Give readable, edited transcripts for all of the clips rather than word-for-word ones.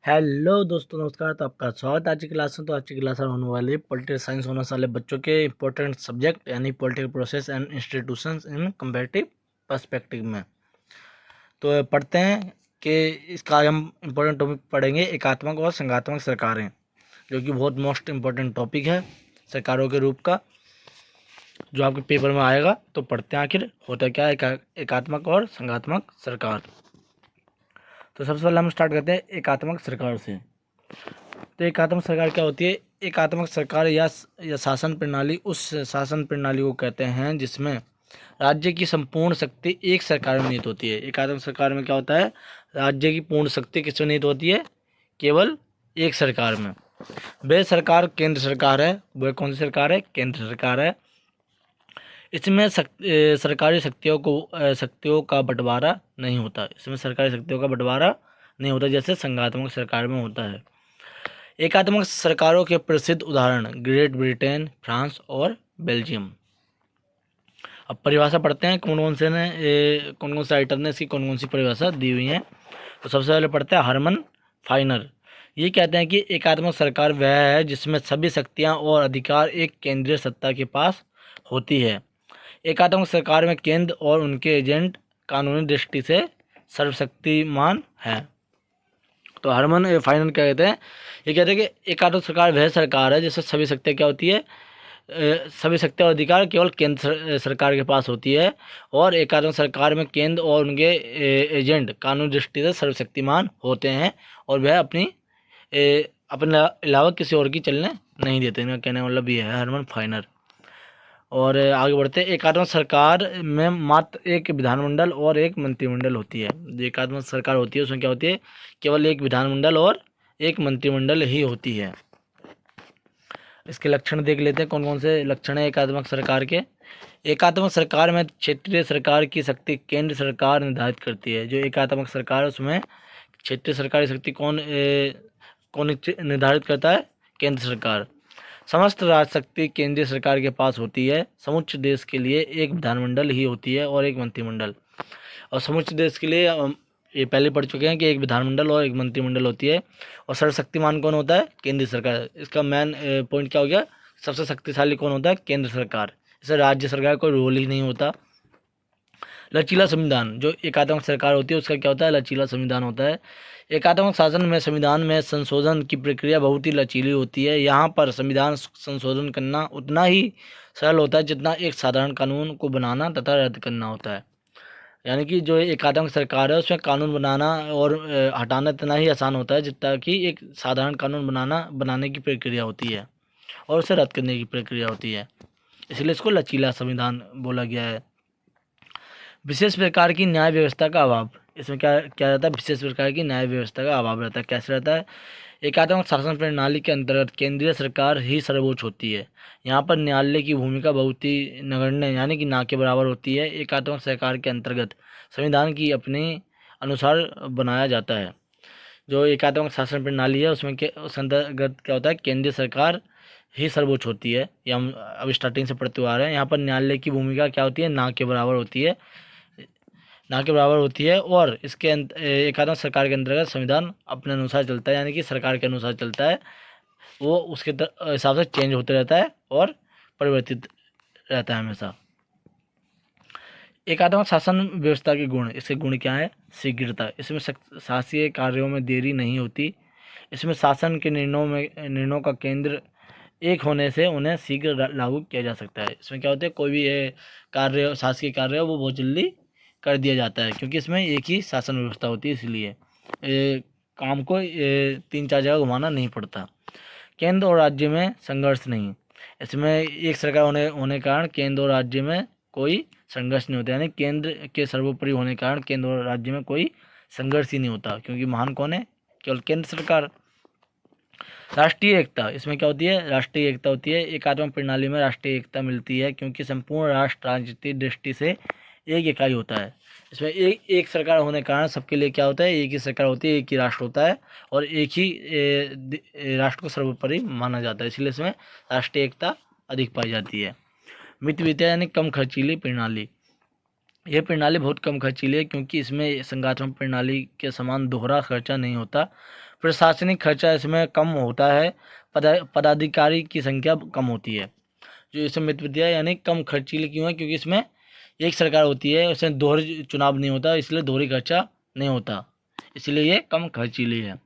Hello दोस्तों, नमस्कार। तो आपका स्वागत है आज की क्लास में। तो आज की क्लास में होने वाली पॉलिटिकल साइंस ऑनर्स वाले बच्चों के इंपॉर्टेंट सब्जेक्ट यानी political process and institutions in comparative perspective में। तो पढ़ते हैं कि इसका आज हम इम्पोर्टेंट टॉपिक पढ़ेंगे एकात्मक और संघात्मक सरकारें, जो कि बहुत मोस्ट इम्पोर्टेंट टॉपिक है सरकारों के रूप का, जो आपके पेपर में आएगा। तो पढ़ते हैं आखिर होता क्या है एकात्मक और संघात्मक सरकार। तो सबसे पहले हम स्टार्ट करते हैं एकात्मक सरकार से। तो एकात्मक सरकार क्या होती है? एकात्मक सरकार या शासन प्रणाली उस शासन प्रणाली को कहते हैं जिसमें राज्य की संपूर्ण शक्ति एक सरकार में निहित होती है। एकात्मक सरकार में क्या होता है? राज्य की पूर्ण शक्ति किसमें निहित होती है? केवल एक सरकार में। वह सरकार केंद्र सरकार है। वह कौन सी सरकार है? केंद्र सरकार है। इसमें सरकारी शक्तियों का बंटवारा नहीं होता। इसमें सरकारी शक्तियों का बंटवारा नहीं होता, जैसे संघात्मक सरकार में होता है। एकात्मक सरकारों के प्रसिद्ध उदाहरण ग्रेट ब्रिटेन, फ्रांस और बेल्जियम। अब परिभाषा पढ़ते हैं कौन कौन से राइटर ने इसकी कौन कौन सी परिभाषा दी हुई है। तो सबसे पहले पढ़ते हैं हरमन फाइनर। ये कहते हैं कि एकात्मक सरकार वह है जिसमें सभी शक्तियां और अधिकार एक केंद्रीय सत्ता के पास होती है। एकात्मक सरकार में केंद्र और उनके एजेंट कानूनी दृष्टि से सर्वशक्तिमान है। तो हरमन फाइनल क्या कहते हैं? ये कहते हैं कि एकात्मक सरकार वह सरकार है जिसमें सभी शक्तियाँ क्या होती है? सभी शक्तियाँ और अधिकार केवल केंद्र सरकार के पास होती है, और एकात्मक सरकार में केंद्र और उनके एजेंट कानूनी दृष्टि से सर्वशक्तिमान होते हैं, और वह अपने अलावा किसी और की चलने नहीं देते। इनका कहने का मतलब ये है हरमन फाइनर। और आगे बढ़ते हैं। एकात्मक सरकार में मात्र एक विधानमंडल और एक मंत्रिमंडल होती है। जो एकात्मक सरकार होती है उसमें क्या होती है? केवल एक विधानमंडल और एक मंत्रिमंडल ही होती है। इसके लक्षण देख लेते हैं, कौन कौन से लक्षण है एकात्मक सरकार के। एकात्मक सरकार में क्षेत्रीय सरकार की शक्ति केंद्र सरकार निर्धारित करती है। जो एकात्मक सरकार है उसमें क्षेत्रीय सरकारी शक्ति कौन निर्धारित करता है? केंद्र सरकार। समस्त राज शक्ति केंद्रीय सरकार के पास होती है। समुच्च देश के लिए एक विधानमंडल ही होती है और एक मंत्रिमंडल। और समुच्च देश के लिए ये पहले पढ़ चुके हैं कि एक विधानमंडल और एक मंत्रिमंडल होती है। और सर्वशक्तिमान कौन होता है? केंद्र सरकार। इसका मेन पॉइंट क्या हो गया? सबसे शक्तिशाली कौन होता है? केंद्र सरकार। इसे राज्य सरकार कोई रोल ही नहीं होता। लचीला संविधान। जो एकात्मक सरकार होती है उसका क्या होता है? लचीला संविधान होता है। एकात्मक शासन में संविधान में संशोधन की प्रक्रिया बहुत ही लचीली होती है। यहाँ पर संविधान संशोधन करना उतना ही सरल होता है जितना एक साधारण कानून को बनाना तथा रद्द करना होता है। यानी कि जो एकात्मक सरकार है उसमें कानून बनाना और हटाना इतना ही आसान होता है जितना कि एक साधारण कानून बनाने की प्रक्रिया होती है और उसे रद्द करने की प्रक्रिया होती है। इसलिए इसको लचीला संविधान बोला गया है। विशेष प्रकार की न्याय व्यवस्था का अभाव। इसमें क्या क्या रहता है? विशेष प्रकार की न्याय व्यवस्था का अभाव रहता है। कैसे रहता है? एकात्मक शासन प्रणाली के अंतर्गत केंद्रीय सरकार ही सर्वोच्च होती है। यहाँ पर न्यायालय की भूमिका बहुत ही नगण्य यानी कि ना के बराबर होती है। एकात्मक सरकार के अंतर्गत संविधान की अपने अनुसार बनाया जाता है। जो एकात्मक शासन प्रणाली है उसमें उस अंतर्गत क्या होता है? केंद्रीय सरकार ही सर्वोच्च होती है। ये हम अब स्टार्टिंग से पढ़ते हुए आ रहे हैं। यहाँ पर न्यायालय की भूमिका क्या होती है? ना के बराबर होती है। ना के बराबर होती है। और इसके एकात्मक सरकार के अंतर्गत संविधान अपने अनुसार चलता है, यानी कि सरकार के अनुसार चलता है। वो उसके हिसाब से चेंज होते रहता है और परिवर्तित रहता है हमेशा। एकात्मक शासन व्यवस्था के गुण। इसके गुण क्या है? शीघ्रता। इसमें शासकीय कार्यों में देरी नहीं होती। इसमें शासन के निर्णयों का केंद्र एक होने से उन्हें शीघ्र लागू किया जा सकता है। इसमें क्या होता है? कोई भी कार्य शासकीय कार्य हो वो बहुत जल्दी कर दिया जाता है, क्योंकि इसमें एक ही शासन व्यवस्था होती है, इसलिए काम को 3-4 जगह घुमाना नहीं पड़ता। केंद्र और राज्य में संघर्ष नहीं। इसमें एक सरकार होने के कारण केंद्र और राज्य में कोई संघर्ष नहीं होता, यानी केंद्र के सर्वोपरि होने के कारण केंद्र और राज्य में कोई संघर्ष ही नहीं होता, क्योंकि महान कौन है? केवल केंद्र सरकार। राष्ट्रीय एकता। इसमें क्या होती है? राष्ट्रीय एकता होती है। एकात्मक प्रणाली में राष्ट्रीय एकता मिलती है क्योंकि संपूर्ण राष्ट्र राजनीतिक दृष्टि से एक इकाई होता है। इसमें एक सरकार होने के कारण सबके लिए क्या होता है? एक ही सरकार होती है, एक ही राष्ट्र होता है, और एक ही राष्ट्र को सर्वोपरि माना जाता है, इसलिए इसमें राष्ट्रीय एकता अधिक पाई जाती है। मित वित्तीय यानी कम खर्चीली प्रणाली। यह प्रणाली बहुत कम खर्चीली है क्योंकि इसमें संगठन प्रणाली के समान दोहरा खर्चा नहीं होता। प्रशासनिक खर्चा इसमें कम होता है, पदाधिकारी की संख्या कम होती है। जो इसमें मित विद्या यानी कम खर्चीली क्यों है, क्योंकि इसमें एक सरकार होती है, उसमें दोहरे चुनाव नहीं होता, इसलिए दोहरी खर्चा नहीं होता, इसलिए ये कम खर्चीली है।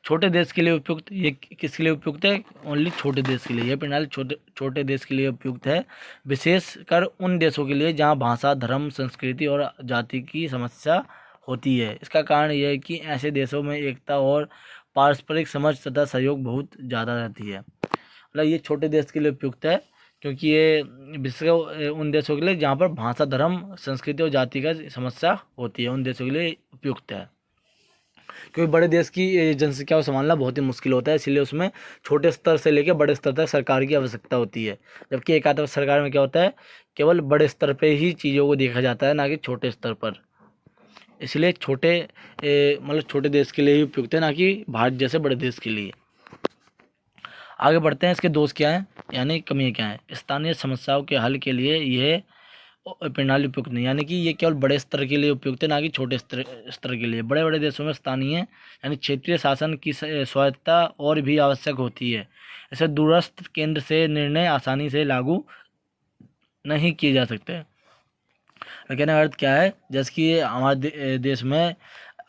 छोटे देश के लिए उपयुक्त, ये किसके लिए उपयुक्त है? ओनली छोटे देश के लिए। यह प्रणाली छोटे देश के लिए उपयुक्त है, विशेषकर उन देशों के लिए जहां भाषा, धर्म, संस्कृति और जाति की समस्या होती है। इसका कारण यह है कि ऐसे देशों में एकता और पारस्परिक समझ तथा सहयोग बहुत ज़्यादा रहती है। मतलब ये छोटे देश के लिए उपयुक्त है, क्योंकि ये विशेषकर उन देशों के लिए जहाँ पर भाषा, धर्म, संस्कृति और जाति का समस्या होती है, उन देशों के लिए उपयुक्त है। क्योंकि बड़े देश की जनसंख्या को संभालना बहुत ही मुश्किल होता है, इसलिए उसमें छोटे स्तर से लेकर बड़े स्तर तक सरकार की आवश्यकता होती है। जबकि एकात्मक सरकार में क्या होता है, केवल बड़े स्तर पे ही चीज़ों को देखा जाता है, ना कि छोटे स्तर पर। इसलिए मतलब छोटे देश के लिए ही उपयुक्त है, ना कि भारत जैसे बड़े देश के लिए। आगे बढ़ते हैं, इसके दोष क्या हैं यानी कमियाँ क्या हैं। स्थानीय समस्याओं के हल के लिए यह प्रणाली उपयुक्त नहीं, यानी कि ये केवल बड़े स्तर के लिए उपयुक्त है, ना कि छोटे स्तर के लिए। बड़े बड़े देशों में स्थानीय यानी क्षेत्रीय शासन की स्वायत्तता और भी आवश्यक होती है। ऐसे दूरस्थ केंद्र से निर्णय आसानी से लागू नहीं किए जा सकते। कहने का अर्थ क्या है, जैसे कि हमारे देश में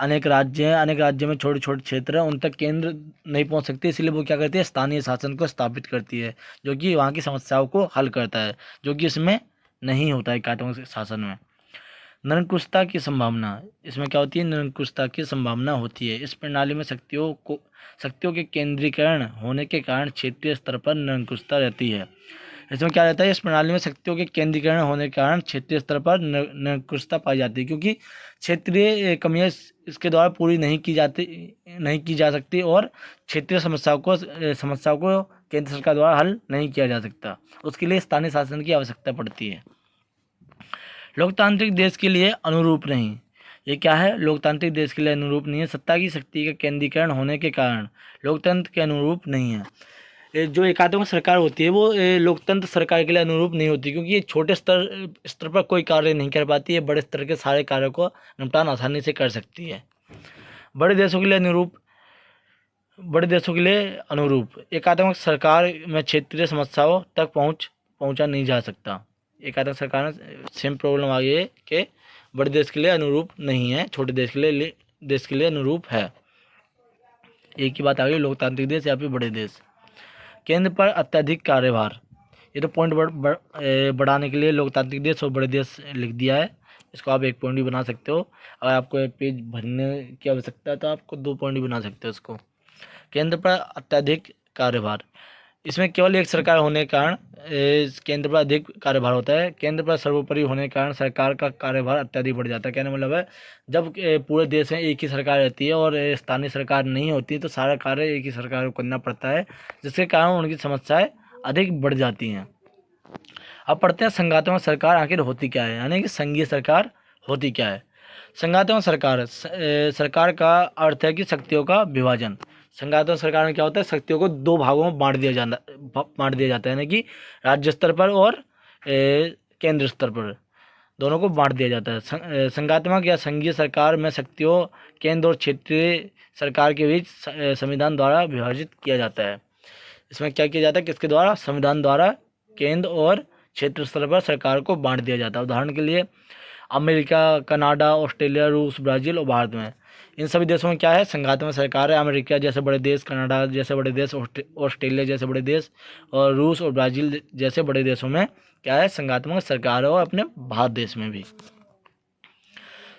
अनेक राज्य हैं, अनेक राज्य में छोटे छोटे क्षेत्र हैं, उन तक केंद्र नहीं पहुंच सकते, इसलिए वो क्या करती है, स्थानीय शासन को स्थापित करती है, जो कि वहाँ की समस्याओं को हल करता है, जो कि इसमें नहीं होता है एकात्मक शासन में। निरंकुशता की संभावना, इसमें क्या होती है, निरंकुशता की संभावना होती है। इस प्रणाली में शक्तियों के केंद्रीकरण होने के कारण क्षेत्रीय स्तर पर निरंकुशता रहती है। इसमें क्या रहता है, इस प्रणाली में शक्तियों के केंद्रीकरण होने के कारण क्षेत्रीय स्तर पर निरंकुशता पाई जाती है, क्योंकि क्षेत्रीय कमियां इसके द्वारा पूरी नहीं की जा सकती, और क्षेत्रीय समस्याओं को केंद्र सरकार द्वारा हल नहीं किया जा सकता। उसके लिए स्थानीय शासन की आवश्यकता पड़ती है। लोकतांत्रिक देश के लिए अनुरूप नहीं, ये क्या है, लोकतांत्रिक देश के लिए अनुरूप नहीं है। सत्ता की शक्ति का केंद्रीकरण होने के कारण लोकतंत्र के अनुरूप नहीं है। जो एकात्मक सरकार होती है वो लोकतंत्र सरकार के लिए अनुरूप नहीं होती, क्योंकि ये छोटे स्तर पर कोई कार्य नहीं कर पाती है, बड़े स्तर के सारे कार्यों को निपटान आसानी से कर सकती है। बड़े देशों के लिए अनुरूप एकात्मक सरकार में क्षेत्रीय समस्याओं तक पहुंचा नहीं जा सकता। एकात्मक सरकार में सेम प्रॉब्लम आ गई है कि बड़े देश के लिए अनुरूप नहीं है, छोटे देश के लिए अनुरूप है। एक ही बात आ गई, लोकतांत्रिक देश या फिर बड़े देश। केंद्र पर अत्यधिक कार्यभार, ये तो पॉइंट बढ़ाने के लिए लोकतांत्रिक देश और बड़े देश लिख दिया है। इसको आप एक पॉइंट भी बना सकते हो। अगर आपको एक पेज भरने की आवश्यकता है तो आपको 2 पॉइंट भी बना सकते हो इसको। केंद्र पर अत्यधिक कार्यभार, इसमें केवल एक सरकार होने के कारण केंद्र पर अधिक कार्यभार होता है। केंद्र पर सर्वोपरि होने के कारण सरकार का कार्यभार अत्यधिक बढ़ जाता है। कहने मतलब है, जब पूरे देश में एक ही सरकार रहती है और स्थानीय सरकार नहीं होती, तो सारा कार्य एक ही सरकार को करना पड़ता है, जिसके कारण उनकी समस्याएं अधिक बढ़ जाती हैं। अब पढ़ते हैं संघात्मक सरकार आखिर होती क्या है, यानी कि संघीय सरकार होती क्या है। संघात्मक सरकार का अर्थ है कि शक्तियों का विभाजन। संघात्मक सरकार में क्या होता है, शक्तियों को 2 भागों में बांट दिया जाता है, यानी कि राज्य स्तर पर और केंद्र स्तर पर, दोनों को बांट दिया जाता है। संघात्मक या संघीय सरकार में शक्तियों केंद्र और क्षेत्रीय सरकार के बीच संविधान द्वारा विभाजित किया जाता है। इसमें क्या किया जाता है, किसके द्वारा, संविधान द्वारा केंद्र और क्षेत्र स्तर पर सरकार को बांट दिया जाता है। उदाहरण के लिए अमेरिका, कनाडा, ऑस्ट्रेलिया, रूस, ब्राज़ील और भारत में, इन सभी देशों में क्या है, संघात्मक सरकार है। अमेरिका जैसे बड़े देश, कनाडा जैसे बड़े देश, ऑस्ट्रेलिया जैसे बड़े देश और रूस और ब्राज़ील जैसे बड़े देशों में क्या है, संघात्मक सरकार है। और अपने भारत देश में भी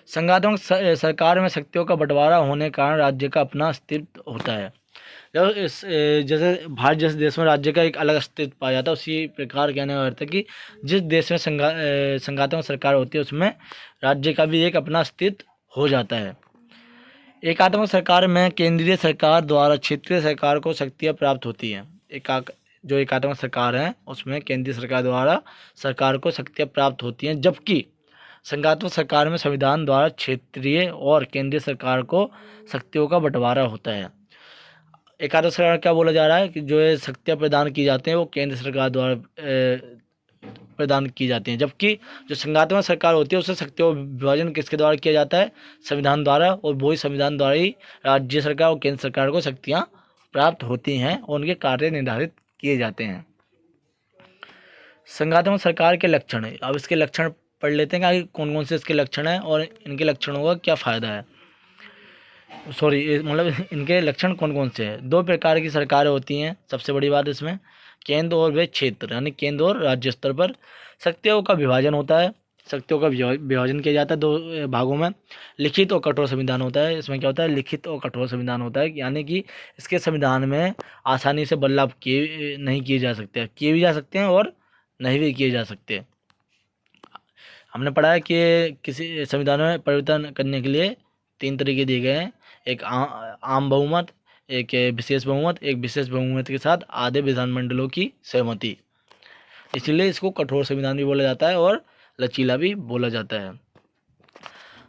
संघात्मक सरकार में शक्तियों का बंटवारा होने के कारण राज्य का अपना अस्तित्व होता है। जैसे भारत जैसे देश में राज्य का एक अलग अस्तित्व पाया जाता है, उसी प्रकार कहने का अर्थ है कि जिस देश में संघात्मक सरकार होती है उसमें राज्य का भी एक अपना अस्तित्व हो जाता है। एकात्मक सरकार में केंद्रीय सरकार द्वारा क्षेत्रीय सरकार को शक्तियाँ प्राप्त होती हैं। जो एकात्मक सरकार है उसमें केंद्रीय सरकार द्वारा सरकार को शक्तियाँ प्राप्त होती हैं, जबकि संघात्मक सरकार में संविधान द्वारा क्षेत्रीय और केंद्रीय सरकार को शक्तियों का बंटवारा होता है। एकात्मक सरकार क्या बोला जा रहा है कि जो शक्तियाँ प्रदान की जाती हैं वो केंद्र सरकार द्वारा प्रदान की जाती हैं, जबकि जो संघात्मक सरकार होती है उससे शक्तियों का विभाजन किसके द्वारा किया जाता है? संविधान द्वारा, और वही संविधान द्वारा ही राज्य सरकार और केंद्र सरकार को शक्तियाँ प्राप्त होती हैं और उनके कार्य निर्धारित किए जाते हैं। संघात्मक सरकार के लक्षण, अब इसके लक्षण पढ़ लेते हैं कि कौन कौन से इसके लक्षण हैं और इनके लक्षणों का क्या फ़ायदा है। मतलब इनके लक्षण कौन कौन से हैं। दो प्रकार की सरकारें होती हैं, सबसे बड़ी बात इसमें केंद्र और वे क्षेत्र, यानी केंद्र और राज्य स्तर पर शक्तियों का विभाजन होता है। शक्तियों का विभाजन किया जाता है दो भागों में। लिखित और कठोर संविधान होता है। इसमें क्या होता है? लिखित और कठोर संविधान होता है, यानी कि इसके संविधान में आसानी से बदलाव किए नहीं किए जा सकते, किए भी जा सकते हैं और नहीं भी किए जा सकते। हमने पढ़ा है कि किसी संविधान में परिवर्तन करने के लिए 3 तरीके दिए गए हैं, एक आम बहुमत, एक विशेष बहुमत, एक विशेष बहुमत के साथ आधे विधानमंडलों की सहमति। इसलिए इसको कठोर संविधान भी बोला जाता है और लचीला भी बोला जाता है।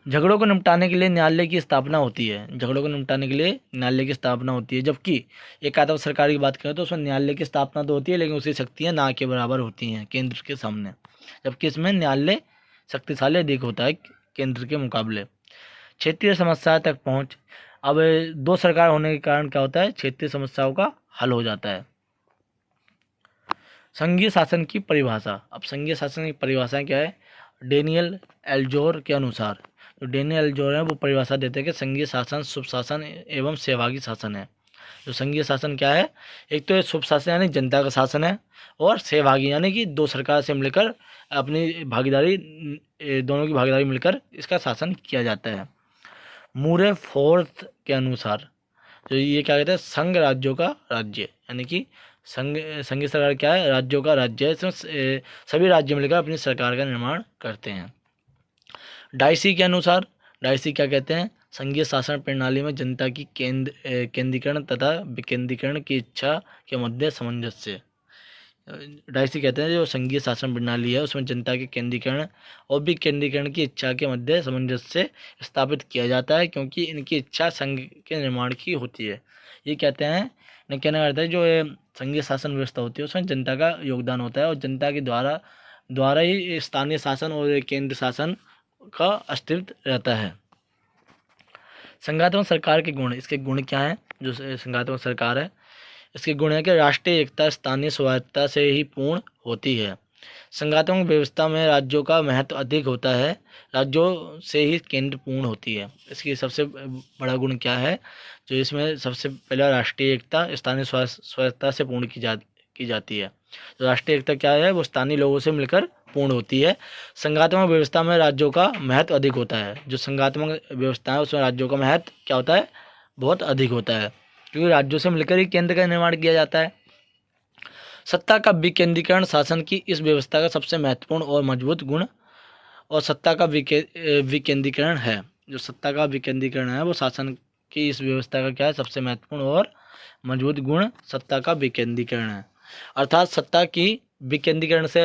झगड़ों को निपटाने के लिए न्यायालय की स्थापना होती है। झगड़ों को निपटाने के लिए न्यायालय की स्थापना होती है, जबकि एकात्मक सरकार की बात करें तो उसमें न्यायालय की स्थापना तो होती है, लेकिन उसकी शक्तियाँ ना के बराबर होती हैं केंद्र के सामने, जबकि इसमें न्यायालय शक्तिशाली अधिक होता है केंद्र के मुकाबले। क्षेत्रीय समस्या तक पहुँच, अब दो सरकार होने के कारण क्या होता है? क्षेत्रीय समस्याओं का हल हो जाता है। संघीय शासन की परिभाषा, अब संघीय शासन की परिभाषा क्या है? डेनियल एल्जोर के अनुसार, जो डेनियल एल्जोर है वो परिभाषा देते हैं कि संघीय शासन शुभ शासन एवं सहभागी शासन है। जो संघीय शासन क्या है? एक तो ये शुभ शासन यानी जनता का शासन है, और सहभागी यानी कि दो सरकार से मिलकर अपनी भागीदारी, दोनों की भागीदारी मिलकर इसका शासन किया जाता है। मूरे फोर्थ के अनुसार जो ये क्या कहते हैं? संघ राज्यों का राज्य, यानी कि संघीय सरकार क्या है? राज्यों का राज्य है। इसमें सभी राज्य मिलकर अपनी सरकार का निर्माण करते हैं। डाइसी के अनुसार, डाइसी क्या कहते हैं? संघीय शासन प्रणाली में जनता की केंद्रीकरण तथा विकेंद्रीकरण की इच्छा के मध्य सामंजस्य। डाइसी कहते हैं जो संघीय शासन प्रणाली है उसमें जनता के केंद्रीकरण और विकेंद्रीकरण की इच्छा के मध्य सामंजस्य स्थापित किया जाता है, क्योंकि इनकी इच्छा संघ के निर्माण की होती है। ये कहते हैं, इन्हें कहना करता है जो संघीय शासन व्यवस्था होती है उसमें जनता का योगदान होता है और जनता के द्वारा ही स्थानीय शासन और केंद्र शासन का अस्तित्व रहता है। संघात्मक सरकार के गुण, इसके गुण क्या हैं? जो संघात्मक सरकार है इसके गुण है कि राष्ट्रीय एकता स्थानीय स्वायत्तता से ही पूर्ण होती है। संघात्मक व्यवस्था में राज्यों का महत्व अधिक होता है, राज्यों से ही केंद्र पूर्ण होती है। इसकी सबसे बड़ा गुण क्या है? जो इसमें सबसे पहला राष्ट्रीय एकता स्थानीय स्वायत्तता से पूर्ण की जाती है। तो राष्ट्रीय एकता क्या है? वो स्थानीय लोगों से मिलकर पूर्ण होती है। संघात्मक व्यवस्था में राज्यों का महत्व अधिक होता है। जो संघात्मक व्यवस्था है उसमें राज्यों का महत्व क्या होता है? बहुत अधिक होता है, क्योंकि राज्यों से मिलकर ही केंद्र का निर्माण किया जाता है। सत्ता का विकेंद्रीकरण शासन की इस व्यवस्था का सबसे महत्वपूर्ण और मजबूत गुण और सत्ता का विकेंद्रीकरण है। जो सत्ता का विकेंद्रीकरण है वो शासन की इस व्यवस्था का क्या है? सबसे महत्वपूर्ण और मजबूत गुण सत्ता का विकेंद्रीकरण है। अर्थात सत्ता की विकेंद्रीकरण से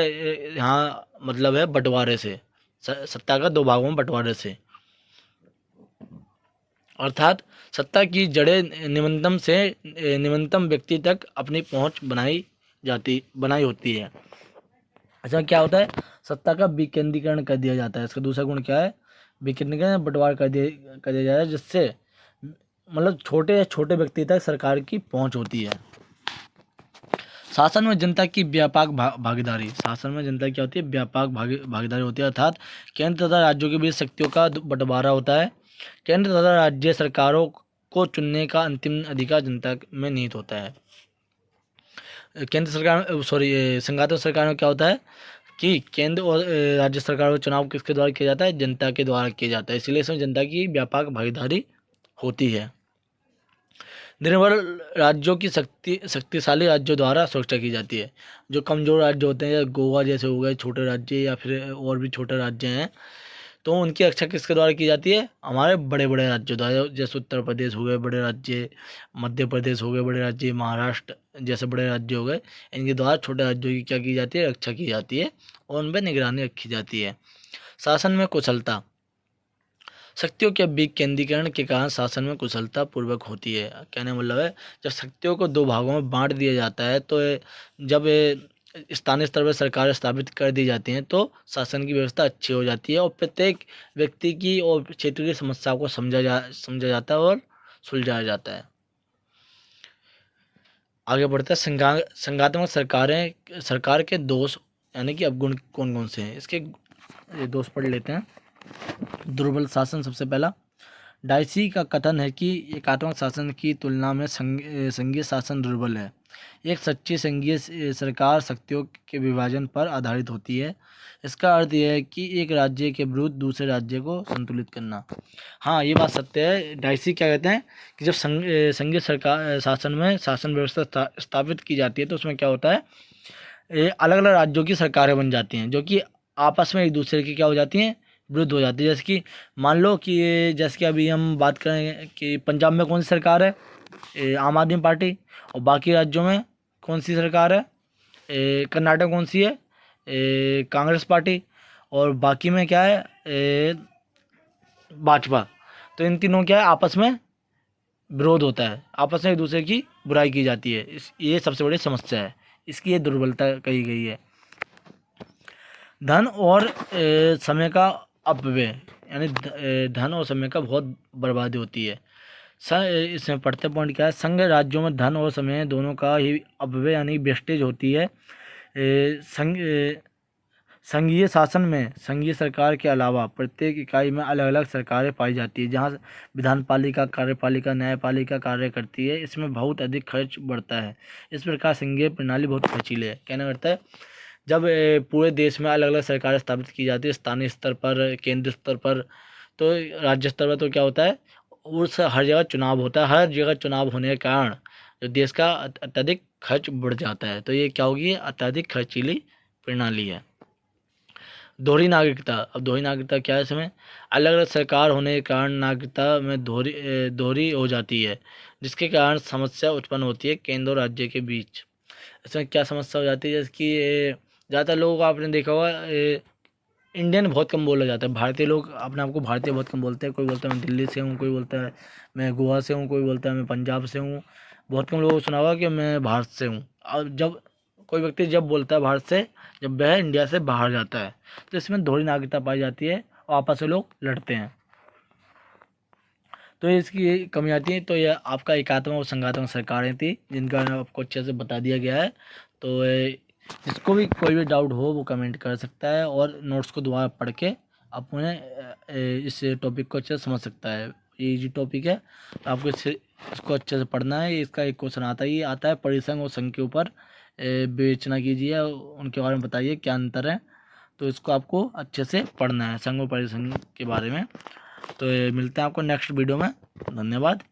यहाँ मतलब है बंटवारे से, सत्ता का दो भागों में बंटवारे से, अर्थात सत्ता की जड़ें निम्नतम व्यक्ति तक अपनी पहुंच बनाई होती है। अच्छा, क्या होता है? सत्ता का विकेंद्रीकरण कर दिया जाता है। इसका दूसरा गुण क्या है? विकेंद्रीकरण, बंटवारा कर दिया जाता है, जिससे मतलब छोटे व्यक्ति तक सरकार की पहुंच होती है। शासन में जनता की व्यापक भागीदारी, शासन में जनता की क्या होती है? व्यापक भागीदारी होती है, अर्थात केंद्र तथा राज्यों के बीच शक्तियों का बंटवारा होता है। केंद्र तथा राज्य सरकारों को चुनने का अंतिम अधिकार जनता में निहित होता है। केंद्र सरकार संघात्मक सरकार में क्या होता है कि केंद्र और राज्य सरकार का चुनाव किसके द्वारा किया जाता है? जनता के द्वारा किया जाता है, इसलिए इसमें जनता की व्यापक भागीदारी होती है। निर्भर राज्यों की शक्तिशाली राज्यों द्वारा सुरक्षा की जाती है। जो कमजोर राज्य होते हैं, या गोवा जैसे हो गए छोटे राज्य, या फिर और भी छोटे राज्य हैं, तो उनकी रक्षा किसके द्वारा की जाती है? हमारे बड़े बड़े राज्यों द्वारा। जैसे उत्तर प्रदेश हो गए बड़े राज्य, मध्य प्रदेश हो गए बड़े राज्य, महाराष्ट्र जैसे बड़े राज्य हो गए, इनके द्वारा छोटे राज्यों की क्या की जाती है? रक्षा की जाती है और उन पर निगरानी रखी जाती है। शासन में कुशलता, शक्तियों के विकेंद्रीकरण के कारण शासन में कुशलता पूर्वक होती है। कहने का मतलब है, जब शक्तियों को दो भागों में बांट दिया जाता है तो जब स्थानीय स्तर पर सरकार स्थापित कर दी जाती हैं तो शासन की व्यवस्था अच्छी हो जाती है और प्रत्येक व्यक्ति की और क्षेत्र की समस्याओं को समझा जाता है और सुलझाया जाता है। आगे बढ़ते हैं। संघात्मक सरकारें, सरकार के दोष यानी कि अवगुण कौन कौन से हैं, इसके ये दोष पढ़ लेते हैं। दुर्बल शासन सबसे पहला। डाइसी का कथन है कि एकात्मक शासन की तुलना में संघीय शासन दुर्बल है। एक सच्ची संघीय सरकार शक्तियों के विभाजन पर आधारित होती है। इसका अर्थ यह है कि एक राज्य के विरुद्ध दूसरे राज्य को संतुलित करना। हाँ, ये बात सत्य है। डाइसी क्या कहते हैं कि जब संघीय सरकार शासन में शासन व्यवस्था स्थापित की जाती है तो उसमें क्या होता है, अलग अलग राज्यों की सरकारें बन जाती हैं जो कि आपस में एक दूसरे की क्या हो जाती हैं, विरुद्ध हो जाती है। जैसे कि मान लो कि जैसे कि अभी हम बात करें कि पंजाब में कौन सी सरकार है, आम आदमी पार्टी, और बाकी राज्यों में कौन सी सरकार है, कर्नाटक कौन सी है, कांग्रेस पार्टी, और बाकी में क्या है, भाजपा। तो इन तीनों क्या है, आपस में विरोध होता है, आपस में एक दूसरे की बुराई की जाती है। ये सबसे बड़ी समस्या है, इसकी ये दुर्बलता कही गई है। धन और समय का अपव्यय, यानी धन और समय का बहुत बर्बादी होती है। इसमें पढ़ते पॉइंट क्या है, संघ राज्यों में धन और समय दोनों का ही अपव्यय यानी वेस्टेज होती है। संघीय शासन में संघीय सरकार के अलावा प्रत्येक इकाई में अलग अलग सरकारें पाई जाती है, जहाँ विधानपालिका, कार्यपालिका, न्यायपालिका कार्य करती है। इसमें बहुत अधिक खर्च बढ़ता है। इस प्रकार संघीय प्रणाली बहुत खर्चीली है। कहना करता है जब पूरे देश में अलग अलग सरकारें स्थापित की जाती है, स्थानीय स्तर पर, केंद्र स्तर पर, तो राज्य स्तर पर, तो क्या होता है, उस हर जगह चुनाव होता है। हर जगह चुनाव होने के कारण जो देश का अत्यधिक खर्च बढ़ जाता है। तो ये क्या होगी, अत्यधिक खर्चीली प्रणाली है। दोहरी नागरिकता। अब दोहरी नागरिकता क्या है, इसमें अलग अलग सरकार होने के कारण नागरिकता में दोहरी हो जाती है, जिसके कारण समस्या उत्पन्न होती है केंद्र और राज्य के बीच। इसमें क्या समस्या हो जाती है, जैसे कि ज़्यादातर लोगों को आपने देखा होगा, इंडियन बहुत कम बोला जाता है। भारतीय लोग अपने आप को भारतीय बहुत कम बोलते हैं। कोई बोलता है मैं दिल्ली से हूँ, कोई बोलता है मैं गोवा से हूँ, कोई बोलता है मैं पंजाब से हूँ। बहुत कम लोगों को सुना होगा कि मैं भारत से हूँ। और जब कोई व्यक्ति जब बोलता है भारत से, जब वह इंडिया से बाहर जाता है, तो इसमें दोहरी नागरिकता पाई जाती है और आपस में लोग लड़ते हैं। तो इसकी ये कमी आती है। तो यह आपका एकात्मक और संघात्मक सरकारें थी, जिनका आपको अच्छे से बता दिया गया है। तो जिसको भी कोई भी डाउट हो वो कमेंट कर सकता है और नोट्स को दोबारा पढ़ के आप उन्हें इस टॉपिक को अच्छे से समझ सकता है। ये इजी टॉपिक है, तो आपको इसको अच्छे से पढ़ना है। इसका एक क्वेश्चन आता है परिसंघ और संघ के ऊपर विवेचना कीजिए, उनके बारे में बताइए क्या अंतर है। तो इसको आपको अच्छे से पढ़ना है, संघ और परिसंघ के बारे में। तो मिलते हैं आपको नेक्स्ट वीडियो में। धन्यवाद।